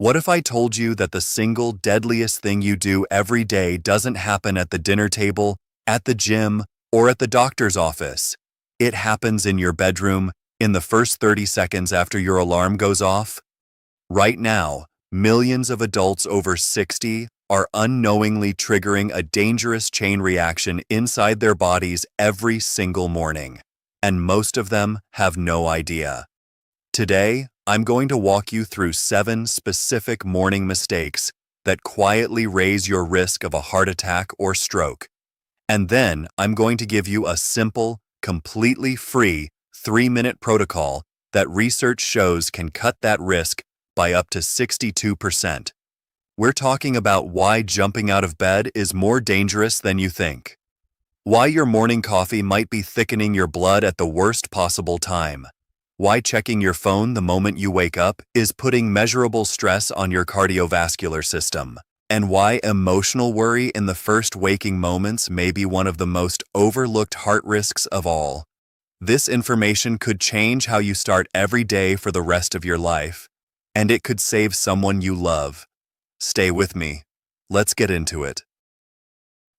What if I told you that the single deadliest thing you do every day doesn't happen at the dinner table, at the gym, or at the doctor's office? It happens in your bedroom, in the first 30 seconds after your alarm goes off? Right now, millions of adults over 60 are unknowingly triggering a dangerous chain reaction inside their bodies every single morning, and most of them have no idea. Today, I'm going to walk you through 7 specific morning mistakes that quietly raise your risk of a heart attack or stroke. And then I'm going to give you a simple, completely free 3-minute protocol that research shows can cut that risk by up to 62%. We're talking about why jumping out of bed is more dangerous than you think. Why your morning coffee might be thickening your blood at the worst possible time. Why checking your phone the moment you wake up is putting measurable stress on your cardiovascular system. And why emotional worry in the first waking moments may be one of the most overlooked heart risks of all. This information could change how you start every day for the rest of your life, and it could save someone you love. Stay with me. Let's get into it.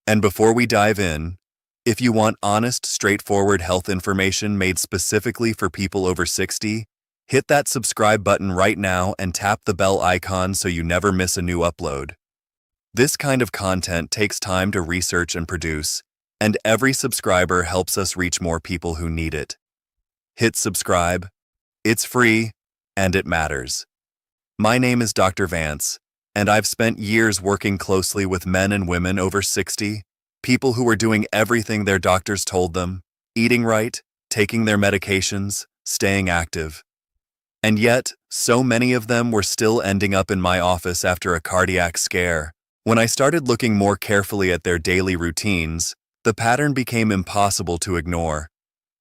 And before we dive in, if you want honest, straightforward health information made specifically for people over 60, hit that subscribe button right now and tap the bell icon so you never miss a new upload. This kind of content takes time to research and produce, and every subscriber helps us reach more people who need it. Hit subscribe. It's free, and it matters. My name is Dr. Vanse, and I've spent years working closely with men and women over 60, people who were doing everything their doctors told them, eating right, taking their medications, staying active. And yet, so many of them were still ending up in my office after a cardiac scare. When I started looking more carefully at their daily routines, the pattern became impossible to ignore.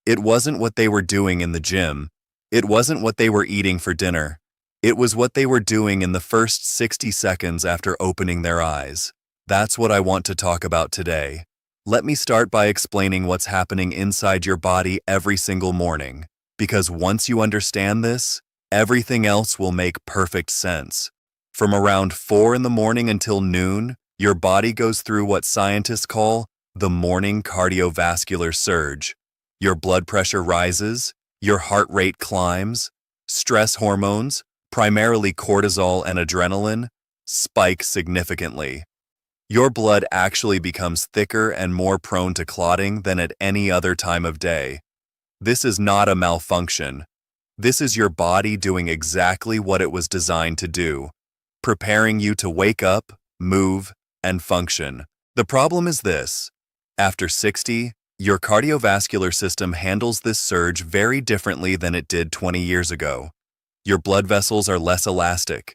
It wasn't what they were doing in the gym. It wasn't what they were eating for dinner. It was what they were doing in the first 60 seconds after opening their eyes. That's what I want to talk about today. Let me start by explaining what's happening inside your body every single morning, because once you understand this, everything else will make perfect sense. From around 4 in the morning until noon, your body goes through what scientists call the morning cardiovascular surge. Your blood pressure rises, your heart rate climbs, stress hormones, primarily cortisol and adrenaline, spike significantly. Your blood actually becomes thicker and more prone to clotting than at any other time of day. This is not a malfunction. This is your body doing exactly what it was designed to do, preparing you to wake up, move, and function. The problem is this: after 60, your cardiovascular system handles this surge very differently than it did 20 years ago. Your blood vessels are less elastic.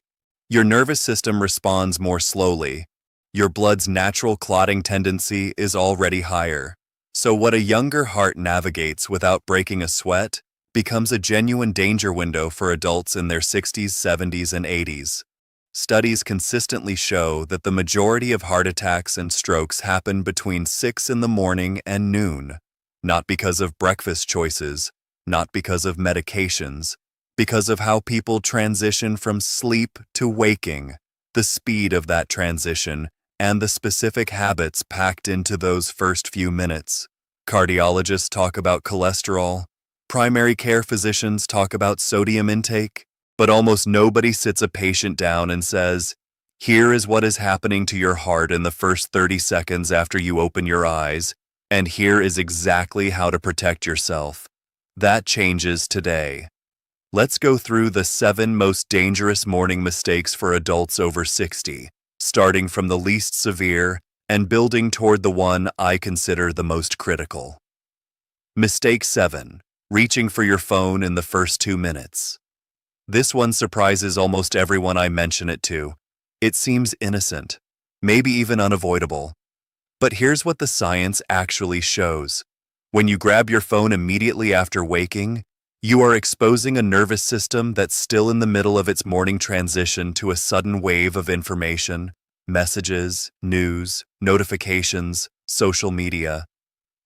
Your nervous system responds more slowly. Your blood's natural clotting tendency is already higher. So what a younger heart navigates without breaking a sweat becomes a genuine danger window for adults in their 60s, 70s, and 80s. Studies consistently show that the majority of heart attacks and strokes happen between 6 in the morning and noon, not because of breakfast choices, not because of medications, because of how people transition from sleep to waking, the speed of that transition, and the specific habits packed into those first few minutes. Cardiologists talk about cholesterol, primary care physicians talk about sodium intake, but almost nobody sits a patient down and says, "Here is what is happening to your heart in the first 30 seconds after you open your eyes, and here is exactly how to protect yourself." That changes today. Let's go through the 7 most dangerous morning mistakes for adults over 60, starting from the least severe and building toward the one I consider the most critical. Mistake 7: reaching for your phone in the first 2 minutes. This one surprises almost everyone I mention it to. It seems innocent, maybe even unavoidable. But here's what the science actually shows. When you grab your phone immediately after waking, you are exposing a nervous system that's still in the middle of its morning transition to a sudden wave of information, messages, news, notifications, social media.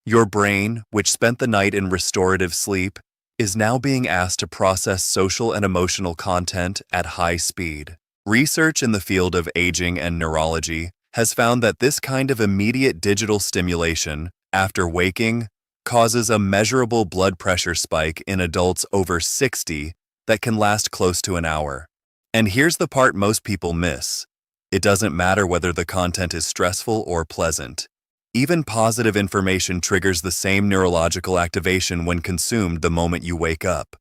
Your brain, which spent the night in restorative sleep, is now being asked to process social and emotional content at high speed. Research in the field of aging and neurology has found that this kind of immediate digital stimulation after waking causes a measurable blood pressure spike in adults over 60 that can last close to an hour. And here's the part most people miss. It doesn't matter whether the content is stressful or pleasant. Even positive information triggers the same neurological activation when consumed the moment you wake up.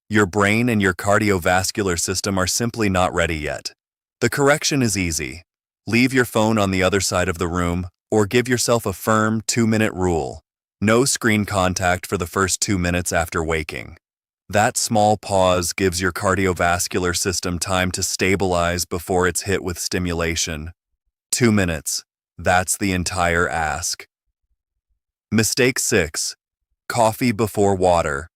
Your brain and your cardiovascular system are simply not ready yet. The correction is easy. Leave your phone on the other side of the room or give yourself a firm 2-minute rule. No screen contact for the first 2 minutes after waking. That small pause gives your cardiovascular system time to stabilize before it's hit with stimulation. 2 minutes. That's the entire ask. Mistake 6. Coffee before water.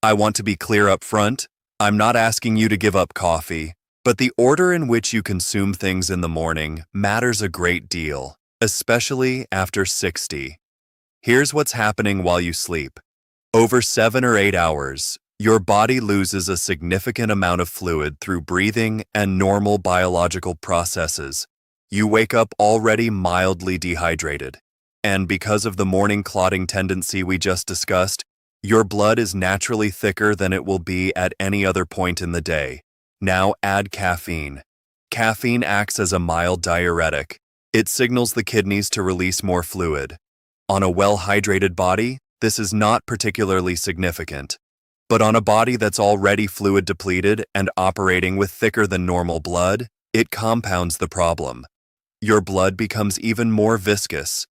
I want to be clear up front. I'm not asking you to give up coffee, but the order in which you consume things in the morning matters a great deal, especially after 60. Here's what's happening while you sleep. Over 7 or 8 hours, your body loses a significant amount of fluid through breathing and normal biological processes. You wake up already mildly dehydrated. And because of the morning clotting tendency we just discussed, your blood is naturally thicker than it will be at any other point in the day. Now add caffeine. Caffeine acts as a mild diuretic. It signals the kidneys to release more fluid. On a well-hydrated body, this is not particularly significant. But on a body that's already fluid depleted and operating with thicker than normal blood, it compounds the problem. Your blood becomes even more viscous.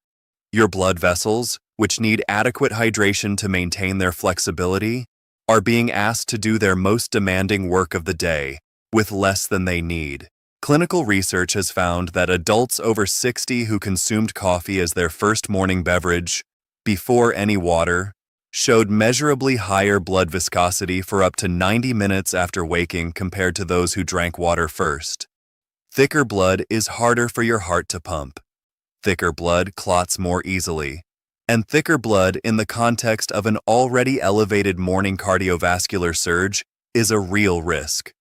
Your blood vessels, which need adequate hydration to maintain their flexibility, are being asked to do their most demanding work of the day with less than they need. Clinical research has found that adults over 60 who consumed coffee as their first morning beverage, before any water, showed measurably higher blood viscosity for up to 90 minutes after waking compared to those who drank water first. Thicker blood is harder for your heart to pump. Thicker blood clots more easily. And thicker blood in the context of an already elevated morning cardiovascular surge is a real risk.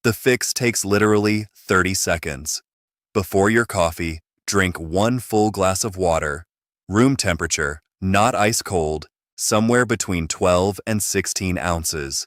The fix takes literally 30 seconds. Before your coffee, drink 1 full glass of water, room temperature, not ice cold, somewhere between 12 and 16 ounces.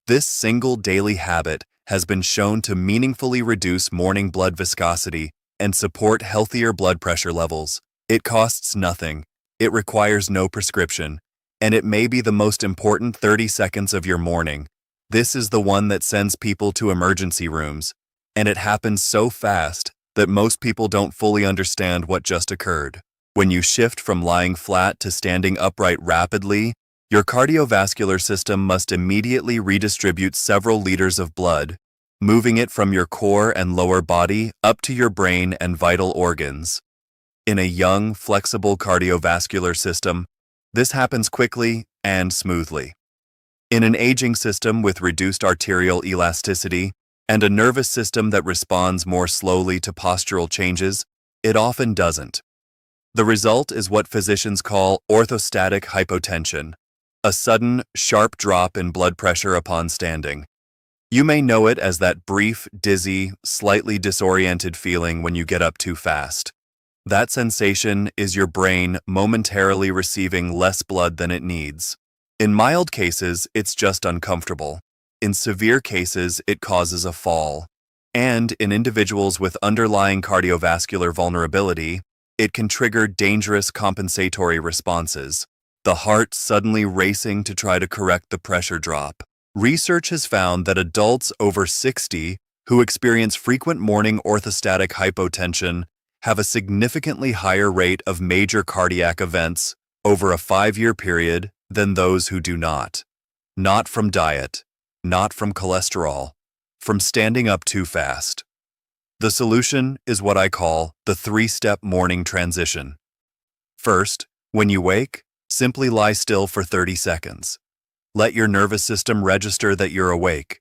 This single daily habit has been shown to meaningfully reduce morning blood viscosity and support healthier blood pressure levels. It costs nothing, it requires no prescription, and it may be the most important 30 seconds of your morning. This is the one that sends people to emergency rooms, and it happens so fast that most people don't fully understand what just occurred. When you shift from lying flat to standing upright rapidly, your cardiovascular system must immediately redistribute several liters of blood, moving it from your core and lower body up to your brain and vital organs. In a young, flexible cardiovascular system, this happens quickly and smoothly. In an aging system with reduced arterial elasticity and a nervous system that responds more slowly to postural changes, it often doesn't. The result is what physicians call orthostatic hypotension, a sudden, sharp drop in blood pressure upon standing. You may know it as that brief, dizzy, slightly disoriented feeling when you get up too fast. That sensation is your brain momentarily receiving less blood than it needs. In mild cases, it's just uncomfortable. In severe cases, it causes a fall. And in individuals with underlying cardiovascular vulnerability, it can trigger dangerous compensatory responses, the heart suddenly racing to try to correct the pressure drop. Research has found that adults over 60 who experience frequent morning orthostatic hypotension have a significantly higher rate of major cardiac events over a 5-year period than those who do not. Not from diet, not from cholesterol, from standing up too fast. The solution is what I call the 3-step morning transition. First, when you wake, simply lie still for 30 seconds. Let your nervous system register that you're awake.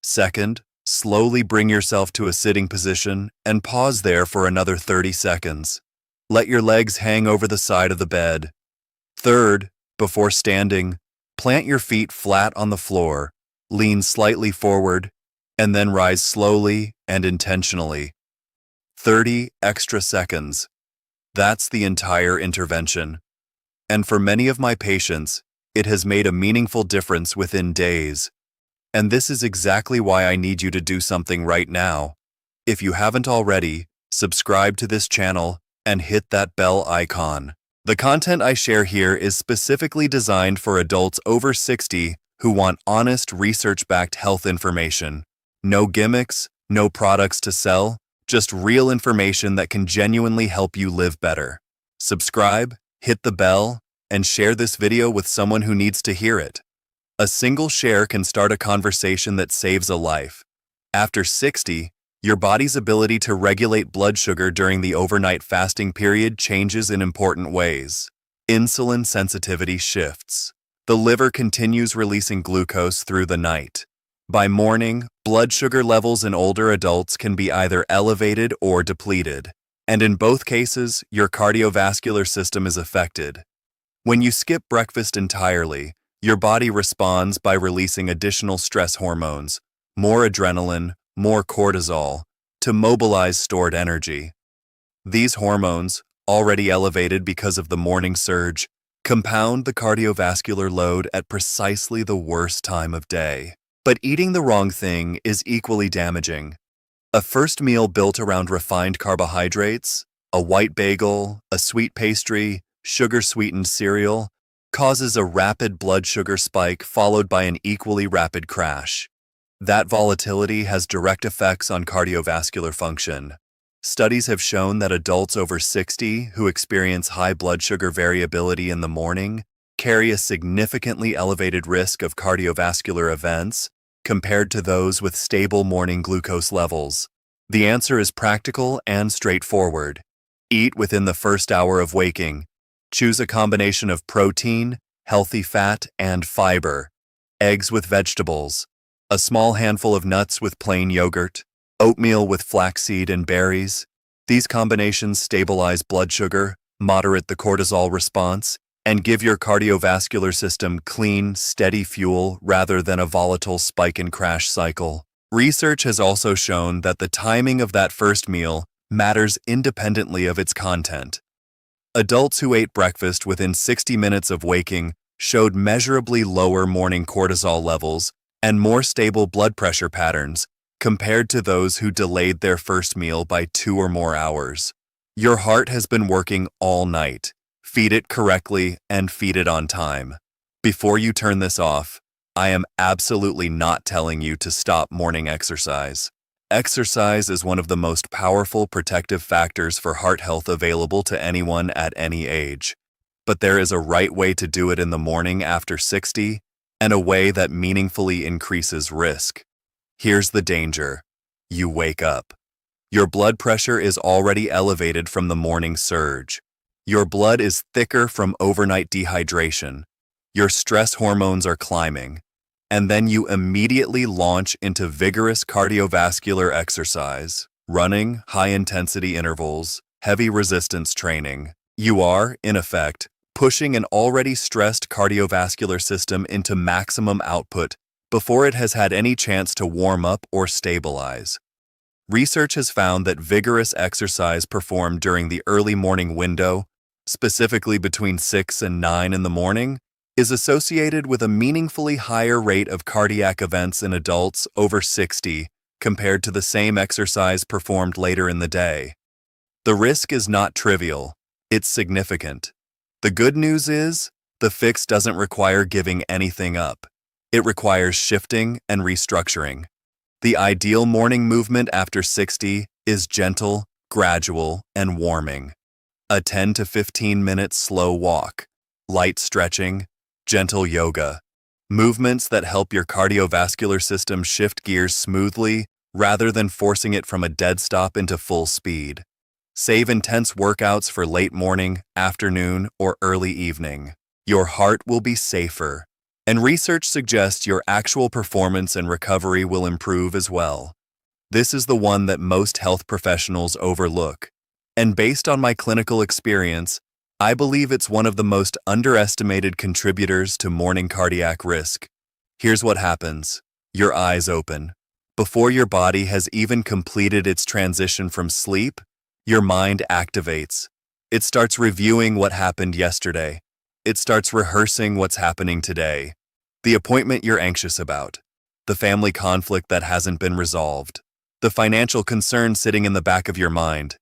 Second, slowly bring yourself to a sitting position and pause there for another 30 seconds. Let your legs hang over the side of the bed. Third, before standing, plant your feet flat on the floor, lean slightly forward, and then rise slowly and intentionally. 30 extra seconds. That's the entire intervention. And for many of my patients, it has made a meaningful difference within days. And this is exactly why I need you to do something right now. If you haven't already, subscribe to this channel and hit that bell icon. The content I share here is specifically designed for adults over 60 who want honest, research-backed health information. No gimmicks, no products to sell, just real information that can genuinely help you live better. Subscribe, hit the bell, and share this video with someone who needs to hear it. A single share can start a conversation that saves a life. After 60, your body's ability to regulate blood sugar during the overnight fasting period changes in important ways. Insulin sensitivity shifts. The liver continues releasing glucose through the night. By morning, blood sugar levels in older adults can be either elevated or depleted, and in both cases, your cardiovascular system is affected. When you skip breakfast entirely, your body responds by releasing additional stress hormones, more adrenaline, more cortisol, to mobilize stored energy. These hormones, already elevated because of the morning surge, compound the cardiovascular load at precisely the worst time of day. But eating the wrong thing is equally damaging. A first meal built around refined carbohydrates, a white bagel, a sweet pastry, sugar-sweetened cereal, causes a rapid blood sugar spike followed by an equally rapid crash. That volatility has direct effects on cardiovascular function. Studies have shown that adults over 60 who experience high blood sugar variability in the morning carry a significantly elevated risk of cardiovascular events compared to those with stable morning glucose levels. The answer is practical and straightforward. Eat within the first hour of waking. Choose a combination of protein, healthy fat, and fiber. Eggs with vegetables. A small handful of nuts with plain yogurt. Oatmeal with flaxseed and berries. These combinations stabilize blood sugar, moderate the cortisol response, and give your cardiovascular system clean, steady fuel rather than a volatile spike and crash cycle. Research has also shown that the timing of that first meal matters independently of its content. Adults who ate breakfast within 60 minutes of waking showed measurably lower morning cortisol levels and more stable blood pressure patterns compared to those who delayed their first meal by 2 or more hours. Your heart has been working all night. Feed it correctly and feed it on time. Before you turn this off, I am absolutely not telling you to stop morning exercise. Exercise is one of the most powerful protective factors for heart health available to anyone at any age. But there is a right way to do it in the morning after 60, and a way that meaningfully increases risk. Here's the danger. You wake up. Your blood pressure is already elevated from the morning surge. Your blood is thicker from overnight dehydration. Your stress hormones are climbing. And then you immediately launch into vigorous cardiovascular exercise, running, high-intensity intervals, heavy resistance training. You are, in effect, pushing an already stressed cardiovascular system into maximum output before it has had any chance to warm up or stabilize. Research has found that vigorous exercise performed during the early morning window, specifically between 6 and 9 in the morning, is associated with a meaningfully higher rate of cardiac events in adults over 60 compared to the same exercise performed later in the day. The risk is not trivial, it's significant. The good news is, the fix doesn't require giving anything up. It requires shifting and restructuring. The ideal morning movement after 60 is gentle, gradual, and warming. A 10 to 15 minute slow walk, light stretching, gentle yoga, movements that help your cardiovascular system shift gears smoothly rather than forcing it from a dead stop into full speed. Save intense workouts for late morning, afternoon, or early evening. Your heart will be safer, and research suggests your actual performance and recovery will improve as well. This is the one that most health professionals overlook, and based on my clinical experience, I believe it's one of the most underestimated contributors to morning cardiac risk. Here's what happens. Your eyes open. Before your body has even completed its transition from sleep, your mind activates. It starts reviewing what happened yesterday. It starts rehearsing what's happening today. The appointment you're anxious about. The family conflict that hasn't been resolved. The financial concern sitting in the back of your mind.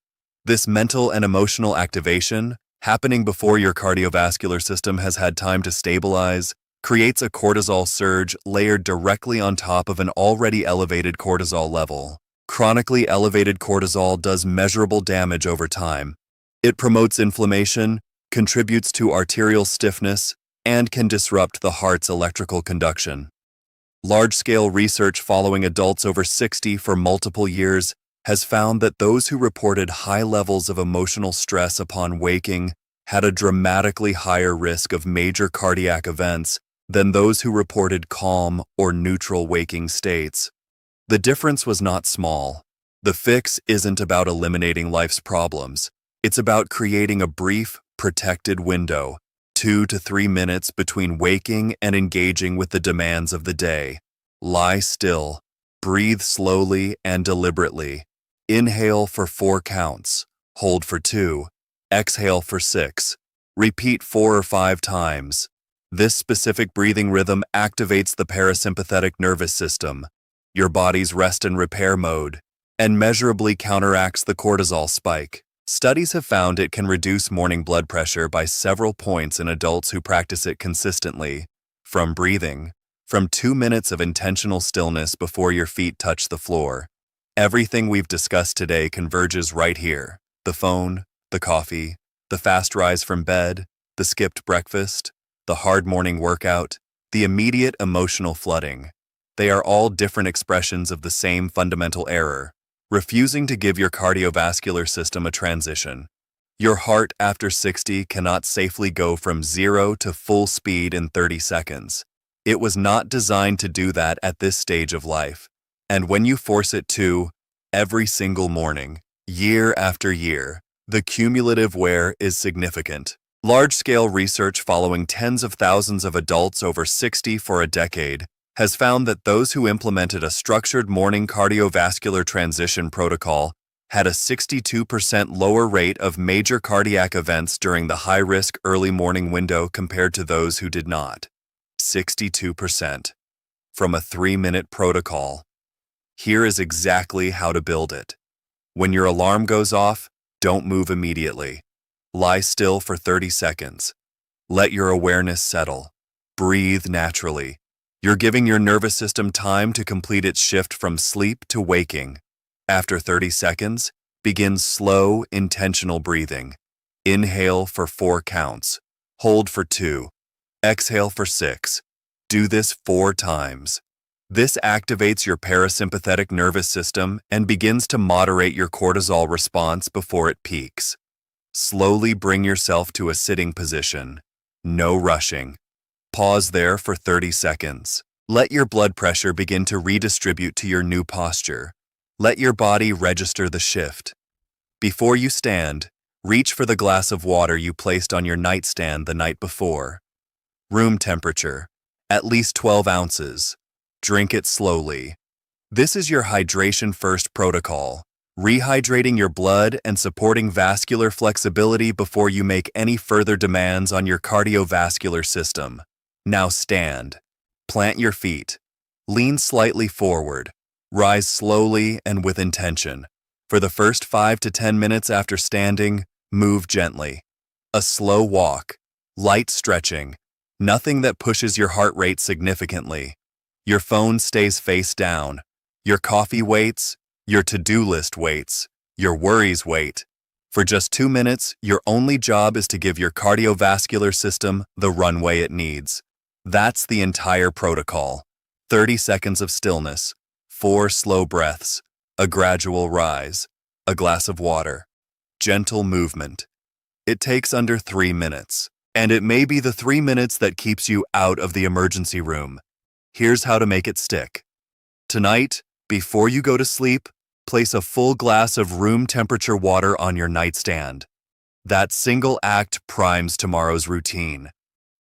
This mental and emotional activation, happening before your cardiovascular system has had time to stabilize, creates a cortisol surge layered directly on top of an already elevated cortisol level. Chronically elevated cortisol does measurable damage over time. It promotes inflammation, contributes to arterial stiffness, and can disrupt the heart's electrical conduction. Large-scale research following adults over 60 for multiple years has found that those who reported high levels of emotional stress upon waking had a dramatically higher risk of major cardiac events than those who reported calm or neutral waking states. The difference was not small. The fix isn't about eliminating life's problems. It's about creating a brief, protected window, 2 to 3 minutes between waking and engaging with the demands of the day. Lie still. Breathe slowly and deliberately. Inhale for 4 counts. Hold for 2. Exhale for 6. Repeat 4 or 5 times. This specific breathing rhythm activates the parasympathetic nervous system, your body's rest and repair mode, and measurably counteracts the cortisol spike. Studies have found it can reduce morning blood pressure by several points in adults who practice it consistently. From breathing, from 2 minutes of intentional stillness before your feet touch the floor. Everything we've discussed today converges right here. The phone, the coffee, the fast rise from bed, the skipped breakfast, the hard morning workout, the immediate emotional flooding. They are all different expressions of the same fundamental error. Refusing to give your cardiovascular system a transition. Your heart after 60 cannot safely go from 0 to full speed in 30 seconds. It was not designed to do that at this stage of life. And when you force it to, every single morning, year after year, the cumulative wear is significant. Large-scale research following tens of thousands of adults over 60 for a decade has found that those who implemented a structured morning cardiovascular transition protocol had a 62% lower rate of major cardiac events during the high-risk early morning window compared to those who did not. 62%. From a 3-minute protocol. Here is exactly how to build it. When your alarm goes off, don't move immediately. Lie still for 30 seconds. Let your awareness settle. Breathe naturally. You're giving your nervous system time to complete its shift from sleep to waking. After 30 seconds, begin slow, intentional breathing. Inhale for 4 counts. Hold for 2. Exhale for 6. Do this 4 times. This activates your parasympathetic nervous system and begins to moderate your cortisol response before it peaks. Slowly bring yourself to a sitting position. No rushing. Pause there for 30 seconds. Let your blood pressure begin to redistribute to your new posture. Let your body register the shift. Before you stand, reach for the glass of water you placed on your nightstand the night before. Room temperature, at least 12 ounces. Drink it slowly. This is your hydration first protocol, rehydrating your blood and supporting vascular flexibility before you make any further demands on your cardiovascular system. Now stand. Plant your feet. Lean slightly forward. Rise slowly and with intention. For the first 5 to 10 minutes after standing, move gently. A slow walk. Light stretching. Nothing that pushes your heart rate significantly. Your phone stays face down. Your coffee waits. Your to-do list waits. Your worries wait. For just 2 minutes, your only job is to give your cardiovascular system the runway it needs. That's the entire protocol. 30 seconds of stillness, 4 slow breaths, a gradual rise, a glass of water, gentle movement. It takes under 3 minutes, and it may be the 3 minutes that keeps you out of the emergency room. Here's how to make it stick. Tonight, before you go to sleep, place a full glass of room temperature water on your nightstand. That single act primes tomorrow's routine.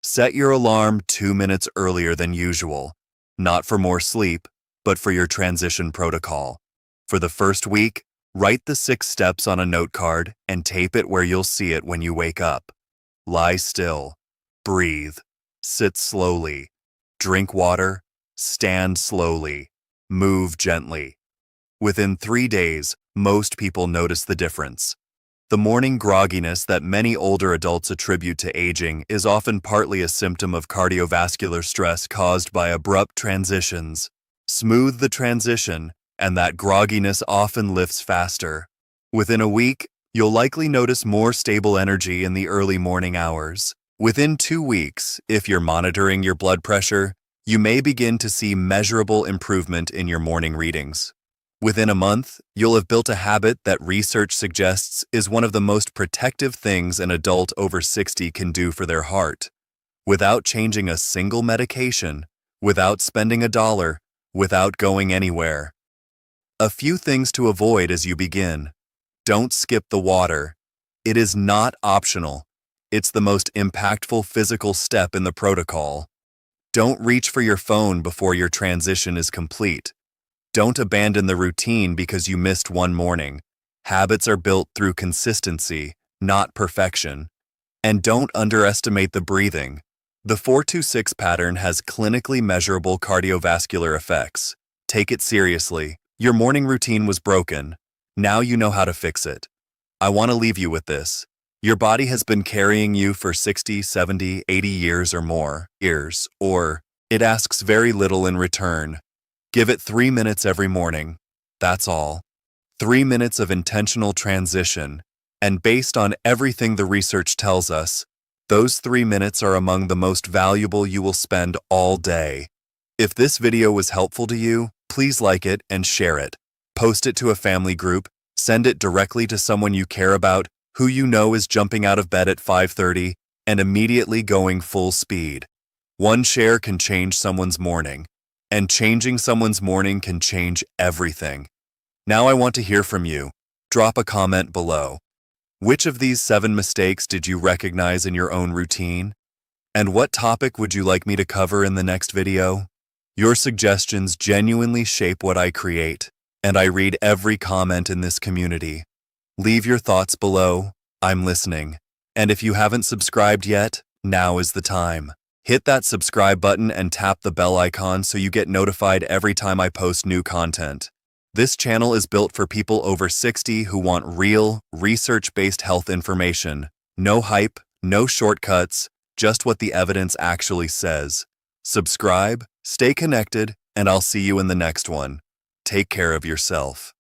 Set your alarm 2 minutes earlier than usual, not for more sleep, but for your transition protocol. For the first week, write the 6 steps on a note card and tape it where you'll see it when you wake up. Lie still. Breathe. Sit slowly. Drink water. Stand slowly. Move gently. Within 3 days, most people notice the difference. The morning grogginess that many older adults attribute to aging is often partly a symptom of cardiovascular stress caused by abrupt transitions. Smooth the transition, and that grogginess often lifts faster. Within a week, you'll likely notice more stable energy in the early morning hours. Within 2 weeks, if you're monitoring your blood pressure, you may begin to see measurable improvement in your morning readings. Within a month, you'll have built a habit that research suggests is one of the most protective things an adult over 60 can do for their heart. Without changing a single medication, without spending $1, without going anywhere. A few things to avoid as you begin. Don't skip the water. It is not optional. It's the most impactful physical step in the protocol. Don't reach for your phone before your transition is complete. Don't abandon the routine because you missed one morning. Habits are built through consistency, not perfection. And don't underestimate the breathing. The 4-2-6 pattern has clinically measurable cardiovascular effects. Take it seriously. Your morning routine was broken. Now you know how to fix it. I want to leave you with this. Your body has been carrying you for 60, 70, 80 years or more, or it asks very little in return. Give it 3 minutes every morning. That's all. 3 minutes of intentional transition. And based on everything the research tells us, those 3 minutes are among the most valuable you will spend all day. If this video was helpful to you, please like it and share it. Post it to a family group, send it directly to someone you care about, who you know is jumping out of bed at 5:30 and immediately going full speed. One share can change someone's morning. And changing someone's morning can change everything. Now I want to hear from you. Drop a comment below. Which of these 7 mistakes did you recognize in your own routine? And what topic would you like me to cover in the next video? Your suggestions genuinely shape what I create, and I read every comment in this community. Leave your thoughts below. I'm listening. And if you haven't subscribed yet, now is the time. Hit that subscribe button and tap the bell icon so you get notified every time I post new content. This channel is built for people over 60 who want real, research-based health information. No hype, no shortcuts, just what the evidence actually says. Subscribe, stay connected, and I'll see you in the next one. Take care of yourself.